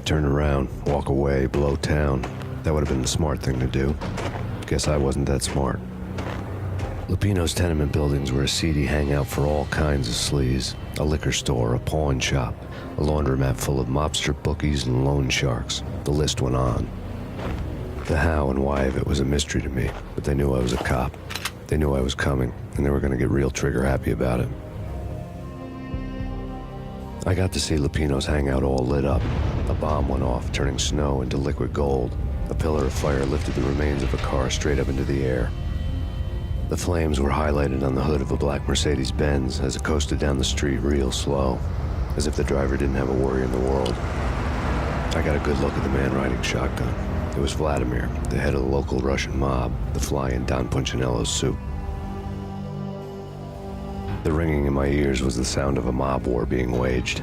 turn around, walk away, blow town. That would have been the smart thing to do. Guess I wasn't that smart. Lupino's tenement buildings were a seedy hangout for all kinds of sleaze. A liquor store, a pawn shop, a laundromat full of mobster bookies and loan sharks. The list went on. The how and why of it was a mystery to me, but they knew I was a cop. They knew I was coming, and they were going to get real trigger happy about it. I got to see Lupino's hangout all lit up. A bomb went off, turning snow into liquid gold. A pillar of fire lifted the remains of a car straight up into the air. The flames were highlighted on the hood of a black Mercedes-Benz as it coasted down the street real slow, as if the driver didn't have a worry in the world. I got a good look at the man riding shotgun. It was Vladimir, the head of the local Russian mob, the fly in Don Punchinello's soup. The ringing in my ears was the sound of a mob war being waged.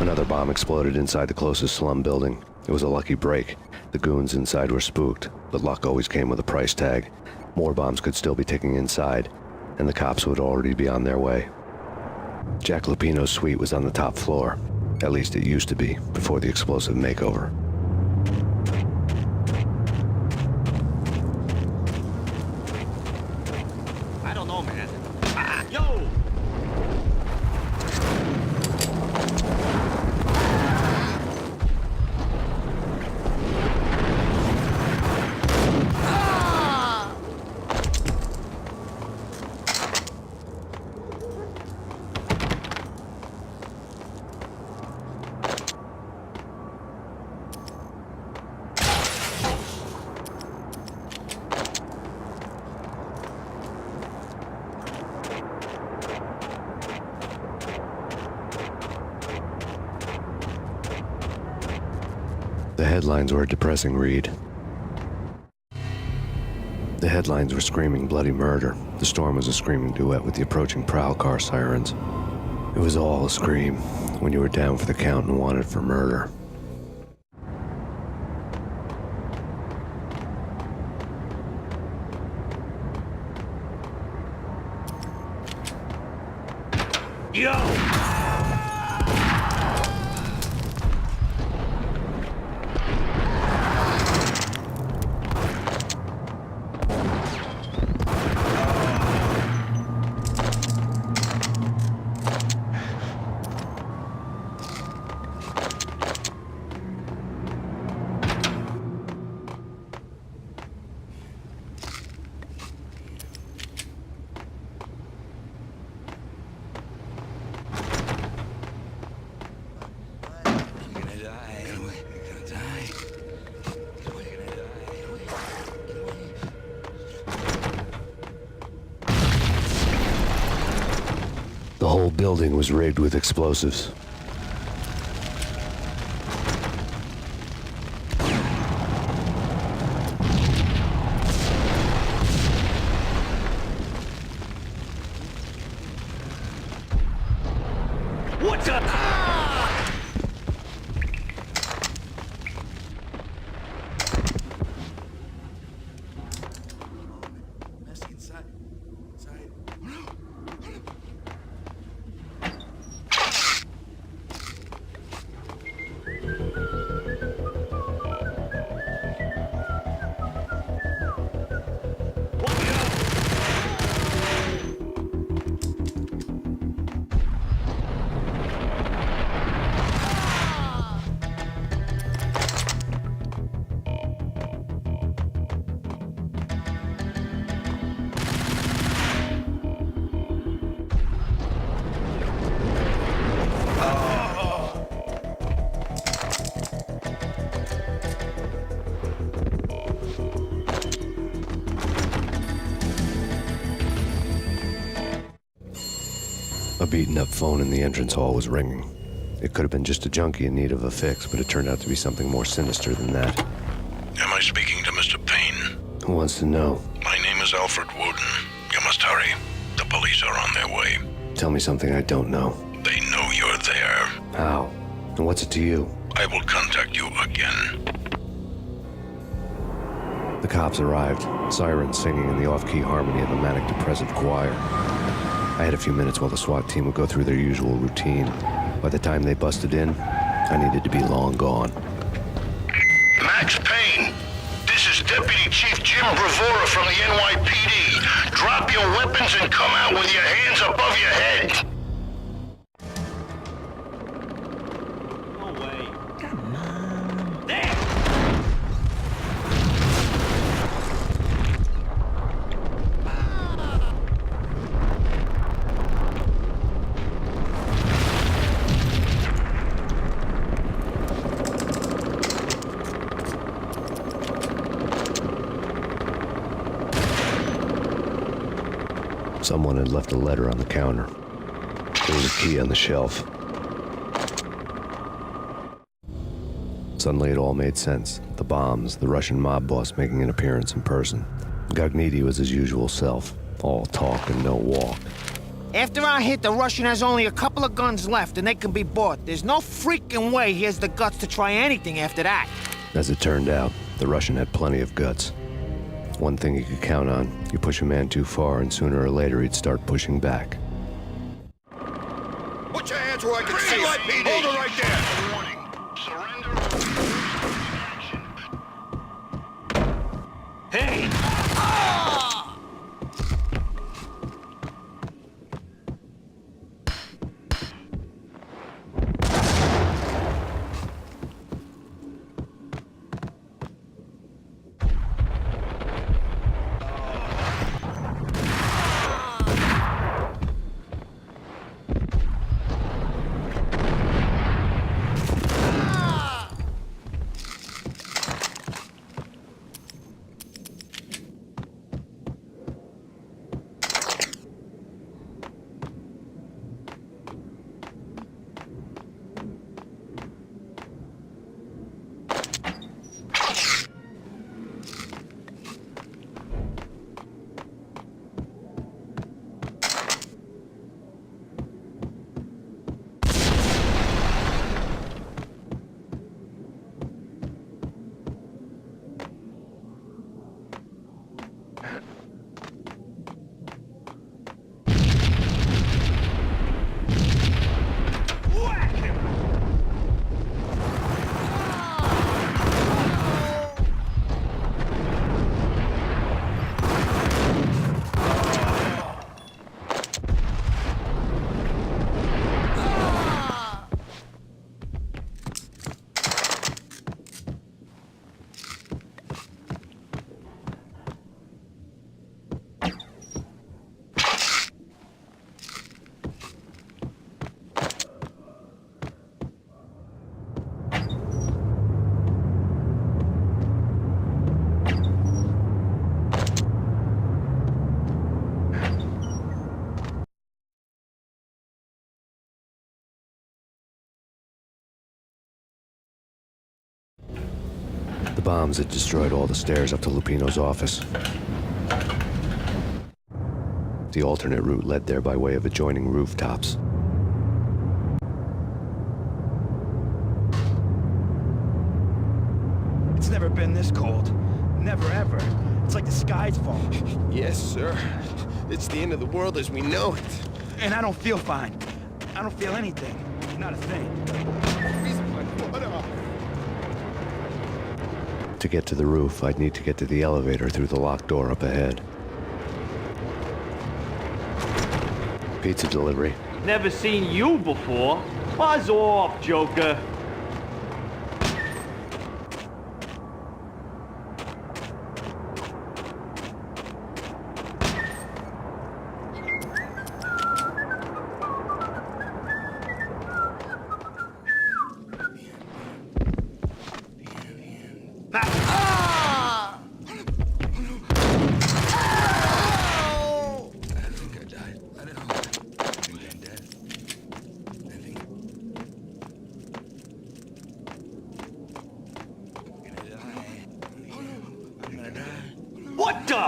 Another bomb exploded inside the closest slum building. It was a lucky break. The goons inside were spooked, but luck always came with a price tag. More bombs could still be ticking inside, and the cops would already be on their way. Jack Lupino's suite was on the top floor. At least it used to be, before the explosive makeover. I don't know, man. Yo! The headlines were a depressing read. The headlines were screaming bloody murder. The storm was a screaming duet with the approaching prowl car sirens. It was all a scream when you were down for the count and wanted for murder. Yo! The whole building was rigged with explosives. What's up? A beaten-up phone in the entrance hall was ringing. It could have been just a junkie in need of a fix, but it turned out to be something more sinister than that. Am I speaking to Mr. Payne? Who wants to know? My name is Alfred Wooden. You must hurry. The police are on their way. Tell me something I don't know. They know you're there. How? And what's it to you? I will contact you again. The cops arrived, sirens singing in the off-key harmony of a manic-depressive choir. I had a few minutes while the SWAT team would go through their usual routine. By the time they busted in, I needed to be long gone. Max Payne, this is Deputy Chief Jim Bravura from the NYPD. Drop your weapons and come out with your hands above your head. No way. Come on. There! Someone had left a letter on the counter. There was a key on the shelf. Suddenly it all made sense. The bombs, the Russian mob boss making an appearance in person. Gognitti was his usual self, all talk and no walk. After our hit, the Russian has only a couple of guns left, and they can be bought. There's no freaking way he has the guts to try anything after that. As it turned out, the Russian had plenty of guts. One thing you could count on, you push a man too far and sooner or later he'd start pushing back. Put your hands where I can see NYPD. Hold it right there. Warning. Surrender. Hey! The bombs had destroyed all the stairs up to Lupino's office. The alternate route led there by way of adjoining rooftops. It's never been this cold. Never ever. It's like the sky's falling. Yes, sir. It's the end of the world as we know it. And I don't feel fine. I don't feel anything. Not a thing. To get to the roof, I'd need to get to the elevator through the locked door up ahead. Pizza delivery. Never seen you before. Buzz off, Joker. What the?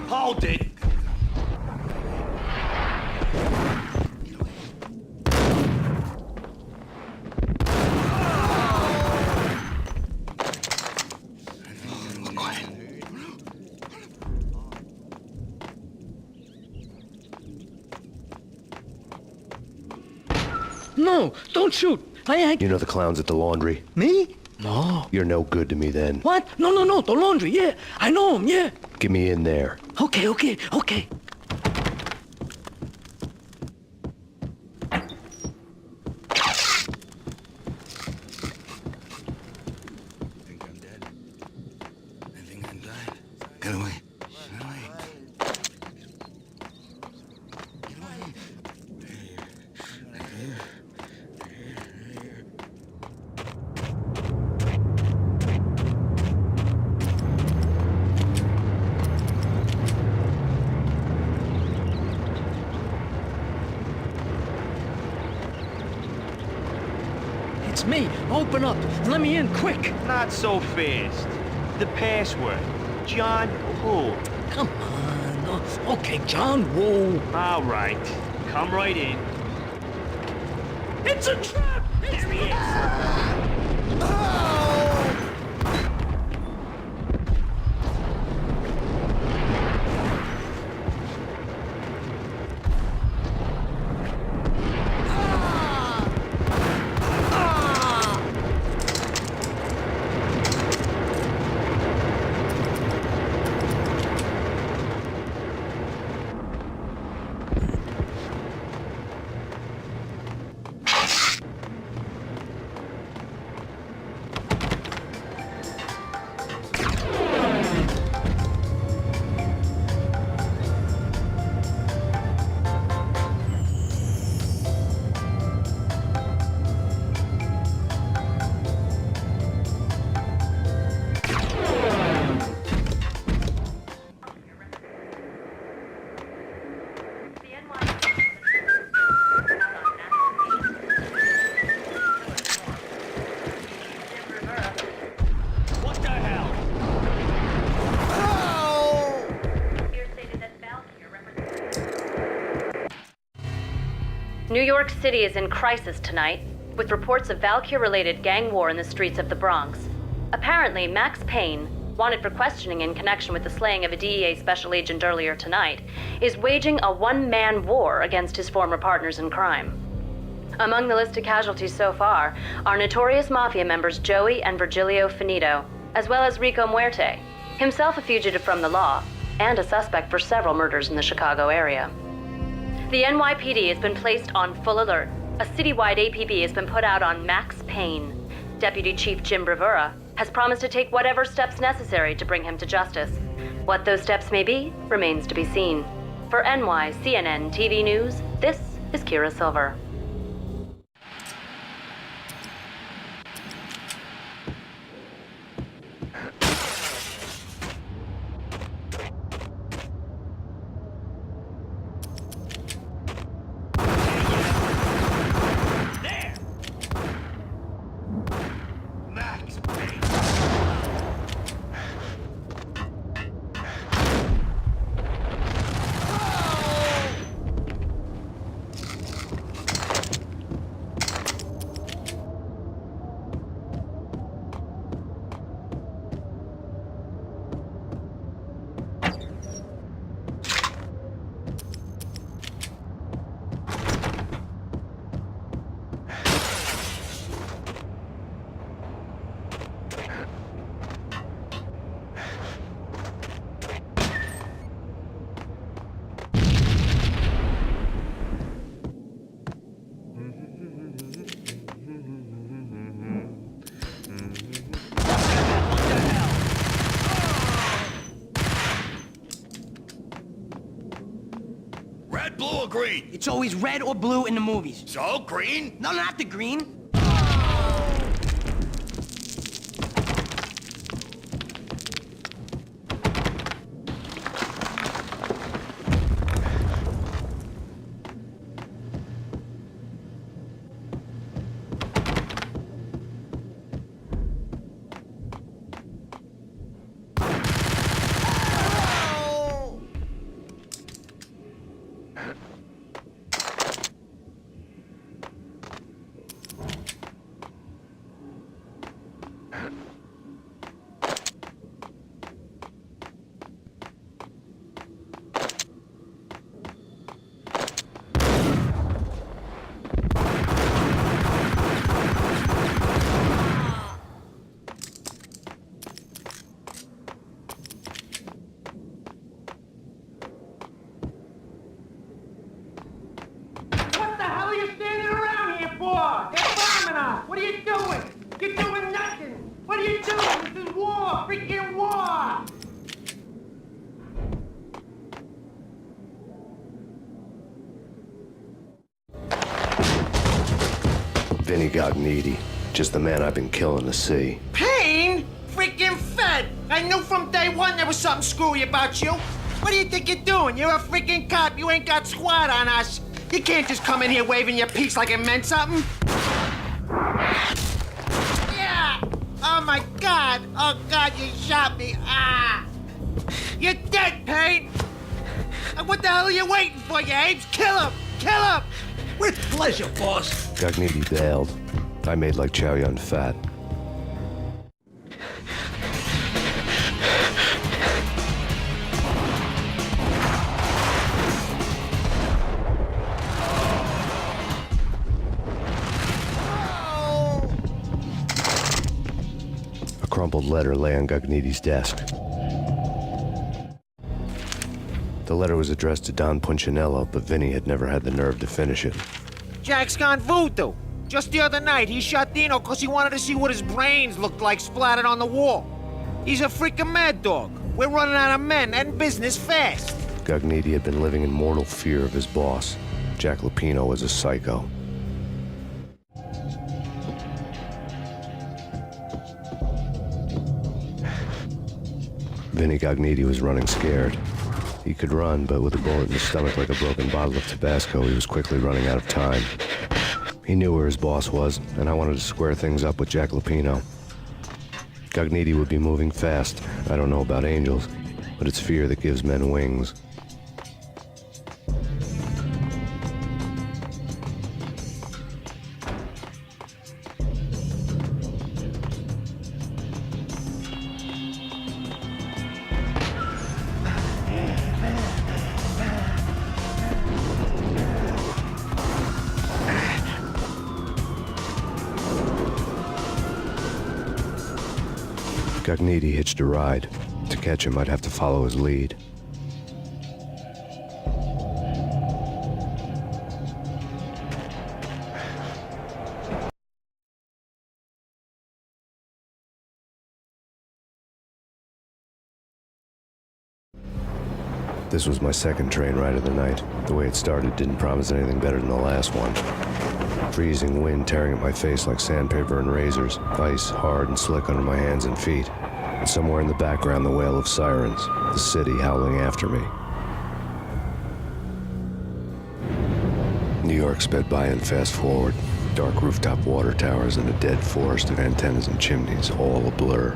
Hold it. No, don't shoot. You know the clowns at the laundry? Me? No. You're no good to me then. What? No, the laundry, yeah. I know him, yeah. Get me in there. Okay. Get away. It's me. Open up. Let me in, quick. Not so fast. The password. John who? Come on. Oh, okay, John, whoa. All right. Come right in. It's a trap! There he is! What the hell? New York City is in crisis tonight, with reports of Valkyr-related gang war in the streets of the Bronx. Apparently, Max Payne, wanted for questioning in connection with the slaying of a DEA special agent earlier tonight, is waging a one-man war against his former partners in crime. Among the list of casualties so far are notorious mafia members Joey and Virgilio Finito, as well as Rico Muerte, himself a fugitive from the law, and a suspect for several murders in the Chicago area. The NYPD has been placed on full alert. A citywide APB has been put out on Max Payne. Deputy Chief Jim Bravura has promised to take whatever steps necessary to bring him to justice. What those steps may be remains to be seen. For NYCNN TV News, this is Kira Silver. Red, blue, or green? It's always red or blue in the movies. So, green? No, not the green. freaking war! Vinny got needy. Just the man I've been killing to see. Payne? Freaking Fed! I knew from day one there was something screwy about you. What do you think you're doing? You're a freaking cop. You ain't got squat on us. You can't just come in here waving your piece like it meant something. Yeah! Oh my God! Oh God, you shot me! Ah! You're dead, Payne! And what the hell are you waiting for, you apes? Kill him! Kill him! With pleasure, boss. Gugneedy bailed. I made like Chow Yun Fat. A crumpled letter lay on Gugneedy's desk. The letter was addressed to Don Punchinello, but Vinny had never had the nerve to finish it. Jack's gone voodoo. Just the other night, he shot Dino because he wanted to see what his brains looked like splattered on the wall. He's a freaking mad dog. We're running out of men and business fast. Gugneedy had been living in mortal fear of his boss. Jack Lupino was a psycho. Vinny Gugneedy was running scared. He could run, but with a bullet in his stomach like a broken bottle of Tabasco, he was quickly running out of time. He knew where his boss was, and I wanted to square things up with Jack Lupino. Gugneedy would be moving fast. I don't know about angels, but it's fear that gives men wings. Gugneedy hitched a ride. To catch him, I'd have to follow his lead. This was my second train ride of the night. The way it started didn't promise anything better than the last one. Freezing wind tearing at my face like sandpaper and razors, ice hard and slick under my hands and feet. And somewhere in the background, the wail of sirens, the city howling after me. New York sped by in fast forward. Dark rooftop water towers and a dead forest of antennas and chimneys, all a blur.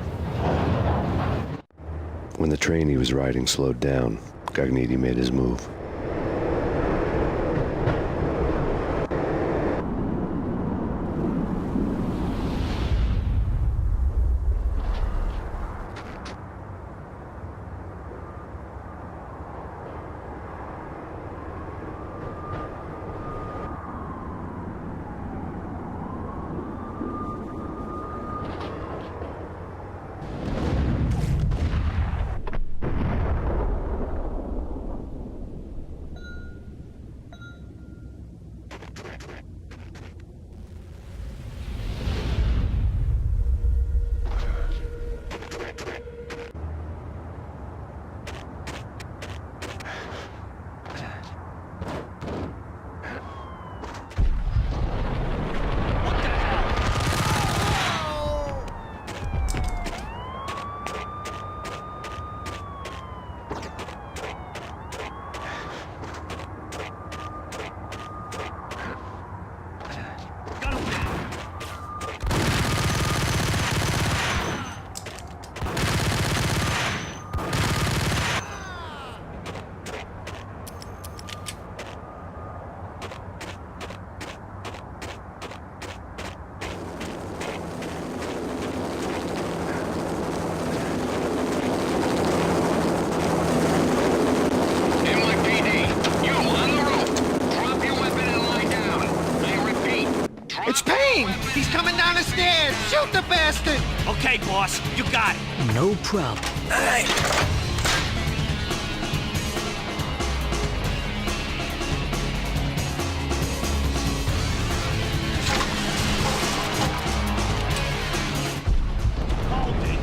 When the train he was riding slowed down, Gugneedy made his move. It's Payne! He's coming down the stairs! Shoot the bastard! Okay, boss, you got it. No problem. Hold it.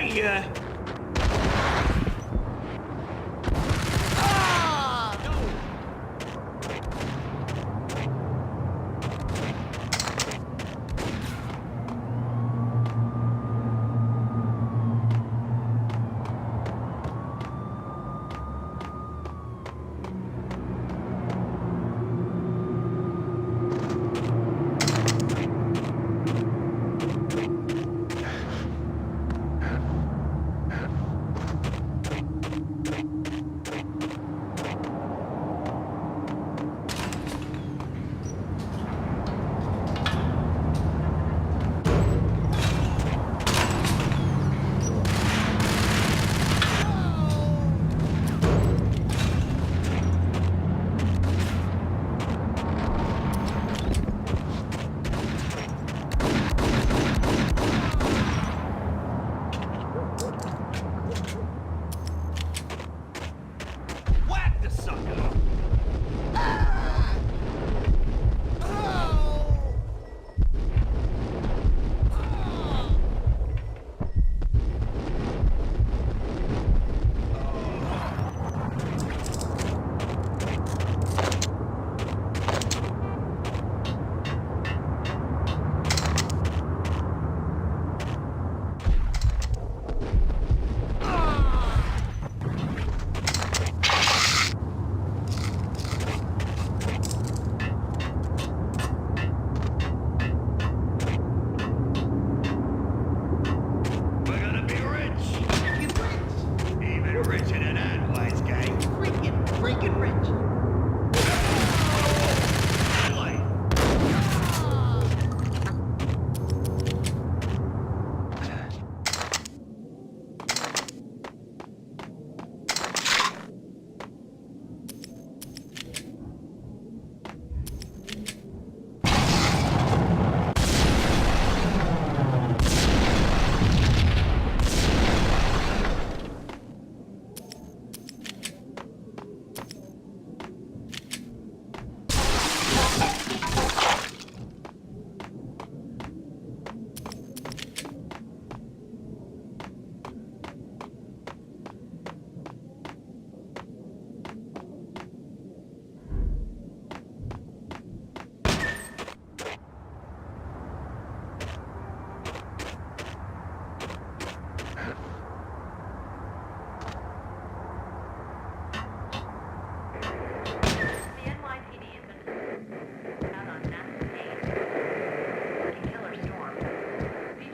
Hiya! Whack the sucker! We're gonna be rich! Even richer than that, wise gang. Freaking rich! The NYPD has been out on Max Payne. Killer storm.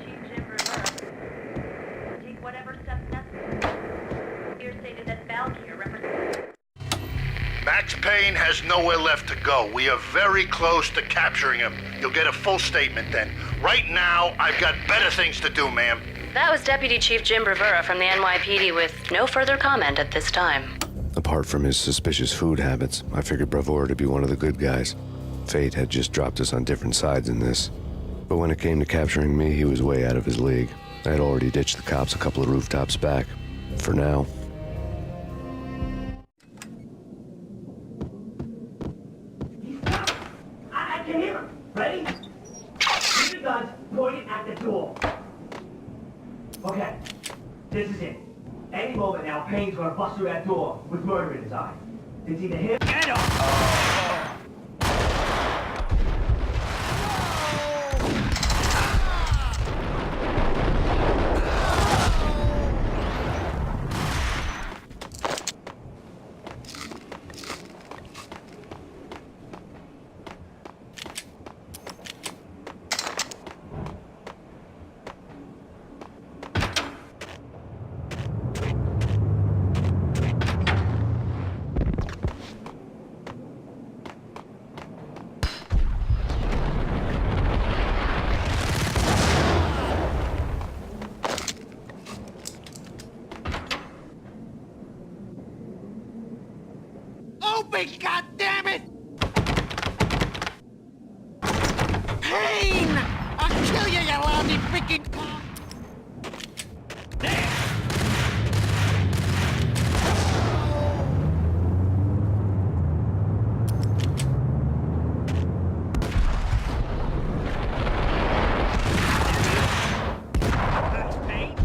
Chief Jim Rivera will take whatever steps necessary. Here stated that Valkyrie represents. Max Payne has nowhere left to go. We are very close to capturing him. You'll get a full statement then. Right now, I've got better things to do, ma'am. That was Deputy Chief Jim Rivera from the NYPD with no further comment at this time. Apart from his suspicious food habits, I figured Bravura to be one of the good guys. Fate had just dropped us on different sides in this. But when it came to capturing me, he was way out of his league. I had already ditched the cops a couple of rooftops back. For now. I can hear him. Ready? Keep your guns pointed at the door. Okay, this is it. Any moment now, Payne's gonna bust through that door with murder in his eye. It's either him and us. Open, goddammit! Payne! I'll kill you, you lousy freaking cop! That's Payne.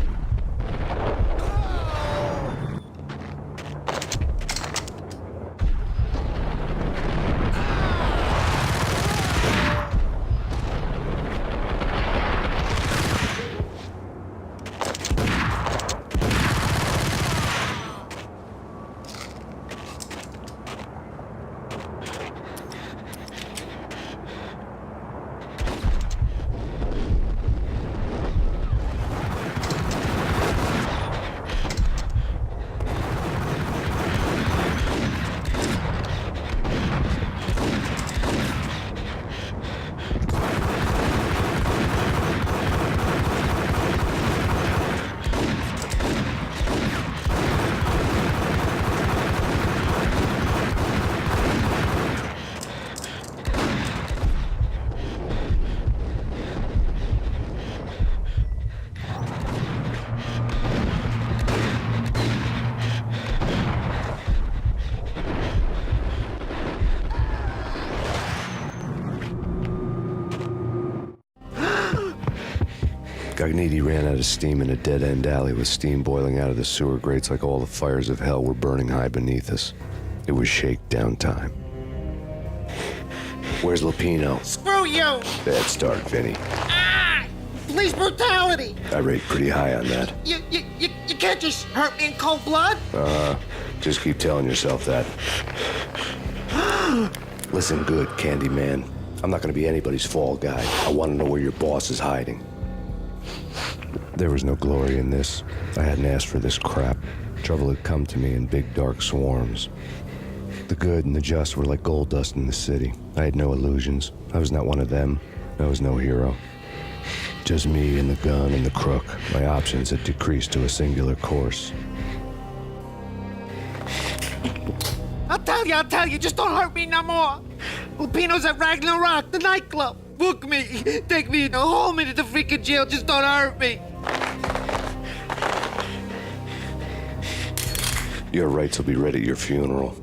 Gognitti ran out of steam in a dead-end alley with steam boiling out of the sewer grates like all the fires of hell were burning high beneath us. It was shakedown time. Where's Lupino? Screw you! Bad start, Vinny. Ah! Police brutality! I rate pretty high on that. You can't just hurt me in cold blood! Just keep telling yourself that. Listen good, Candyman. I'm not gonna be anybody's fall guy. I wanna know where your boss is hiding. There was no glory in this. I hadn't asked for this crap. Trouble had come to me in big dark swarms. The good and the just were like gold dust in the city. I had no illusions. I was not one of them. I was no hero. Just me and the gun and the crook. My options had decreased to a singular course. I'll tell you, just don't hurt me no more. Lupino's at Ragnarok, the nightclub. Book me, take me home into the freaking jail, just don't hurt me. Your rights will be read at your funeral.